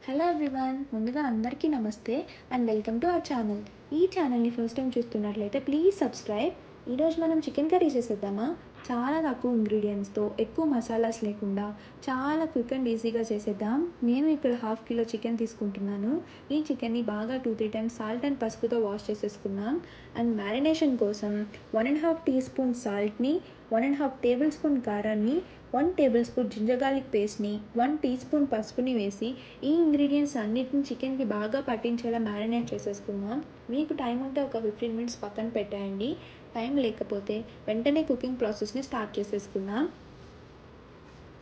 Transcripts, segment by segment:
Hello everyone, ముందుగా అందరికీ నమస్తే and welcome to our channel. ఈ ఛానల్ని ఫస్ట్ టైం చూస్తున్నట్లయితే ప్లీజ్ సబ్స్క్రైబ్. ఈరోజు మనం చికెన్ కర్రీ చేసేద్దామా? చాలా తక్కువ ఇంగ్రీడియంట్స్తో, ఎక్కువ మసాలాస్ లేకుండా చాలా క్విక్ అండ్ ఈజీగా చేసేద్దాం. నేను ఇక్కడ 1/2 కిలో చికెన్ తీసుకుంటున్నాను. ఈ చికెన్ని బాగా 2-3 టైమ్స్ సాల్ట్ అండ్ పసుపుతో వాష్ చేసేసుకున్నాం. అండ్ మ్యారినేషన్ కోసం 1.5 టీ స్పూన్ సాల్ట్ని, 1.5 టేబుల్ స్పూన్ కారాన్ని, 1 టేబుల్ స్పూన్ జింజర్ గార్లిక్ పేస్ట్ని, 1 టీ స్పూన్ పసుపుని వేసి ఈ ఇంగ్రీడియంట్స్ అన్నిటిని చికెన్కి బాగా పట్టించేలా మ్యారినేట్ చేసేసుకుందాం. మీకు టైం ఉంటే ఒక 15 మినిట్స్ పక్కన పెట్టేయండి. టైం లేకపోతే వెంటనే కుకింగ్ ప్రాసెస్ని స్టార్ట్ చేసేసుకుందాం.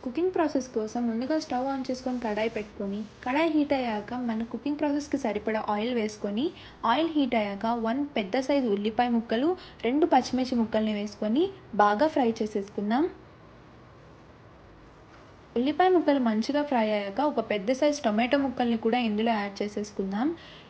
కుకింగ్ ప్రాసెస్ కోసం ముందుగా స్టవ్ ఆన్ చేసుకొని కడాయి పెట్టుకొని, కడాయి హీట్ అయ్యాక మన కుకింగ్ ప్రాసెస్కి సరిపడా ఆయిల్ వేసుకొని, ఆయిల్ హీట్ అయ్యాక 1 పెద్ద సైజు ఉల్లిపాయ ముక్కలు, 2 పచ్చిమిర్చి ముక్కల్ని వేసుకొని బాగా ఫ్రై చేసేసుకుందాం. ఉల్లిపాయ ముక్కలు మంచిగా ఫ్రై అయ్యాక ఒక పెద్ద సైజ్ టొమాటో ముక్కల్ని కూడా ఇందులో యాడ్ చేసేసుకుందాం.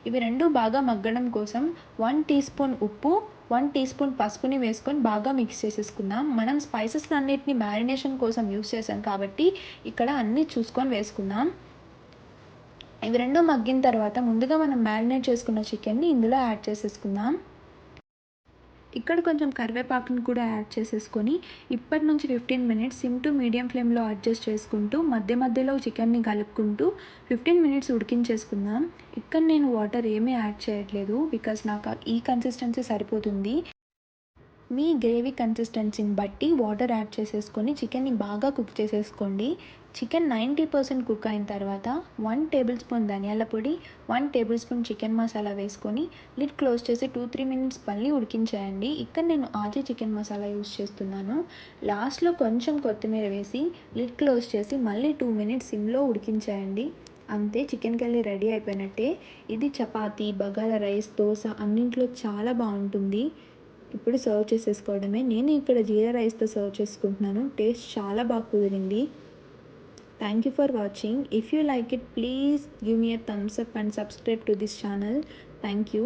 ఇవి రెండు బాగా మగ్గడం కోసం 1 టీ స్పూన్ ఉప్పు, 1 టీ స్పూన్ పసుపుని వేసుకొని బాగా మిక్స్ చేసేసుకుందాం. మనం స్పైసెస్ అన్నిటిని మ్యారినేషన్ కోసం యూస్ చేసాం కాబట్టి ఇక్కడ అన్నీ చూసుకొని వేసుకుందాం. ఇవి రెండు మగ్గిన తర్వాత ముందుగా మనం మ్యారినేట్ చేసుకున్న చికెన్ని ఇందులో యాడ్ చేసేసుకుందాం. ఇక్కడ కొంచెం కరివేపాకును కూడా యాడ్ చేసేసుకొని ఇప్పటి నుంచి 15 మినిట్స్ సిమ్ టు మీడియం ఫ్లేమ్లో అడ్జస్ట్ చేసుకుంటూ మధ్య మధ్యలో చికెన్ని కలుపుకుంటూ 15 మినిట్స్ ఉడికించేసుకుందాం. ఇక్కడ నేను వాటర్ ఏమీ యాడ్ చేయట్లేదు, బికాస్ నాకు ఈ కన్సిస్టెన్సీ సరిపోతుంది. మీ గ్రేవీ కన్సిస్టెన్సీని బట్టి వాటర్ యాడ్ చేసేసుకొని చికెన్ని బాగా కుక్ చేసేసుకోండి. చికెన్ 90% కుక్ అయిన తర్వాత 1 టేబుల్ స్పూన్ ధనియాల పొడి, 1 టేబుల్ స్పూన్ చికెన్ మసాలా వేసుకొని లిడ్ క్లోజ్ చేసి 2-3 మినిట్స్ మళ్ళీ ఉడికించేయండి. ఇక్కడ నేను ఆచి చికెన్ మసాలా యూస్ చేస్తున్నాను. లాస్ట్లో కొంచెం కొత్తిమీర వేసి లిడ్ క్లోజ్ చేసి మళ్ళీ 2 మినిట్స్ సిమ్లో ఉడికించేయండి. అంతే, చికెన్ కర్రీ రెడీ అయిపోయినట్టే. ఇది చపాతీ, బగారా రైస్, దోశ అన్నింట్లో చాలా బాగుంటుంది. ఇప్పుడు సర్వ్ చేసేసుకోవడమే. నేను ఇక్కడ జీరా రైస్తో సర్వ్ చేసుకుంటున్నాను. టేస్ట్ చాలా బాగా కుదిరింది. Thank you for watching. If you like it, please give me a thumbs up and subscribe to this channel. Thank you.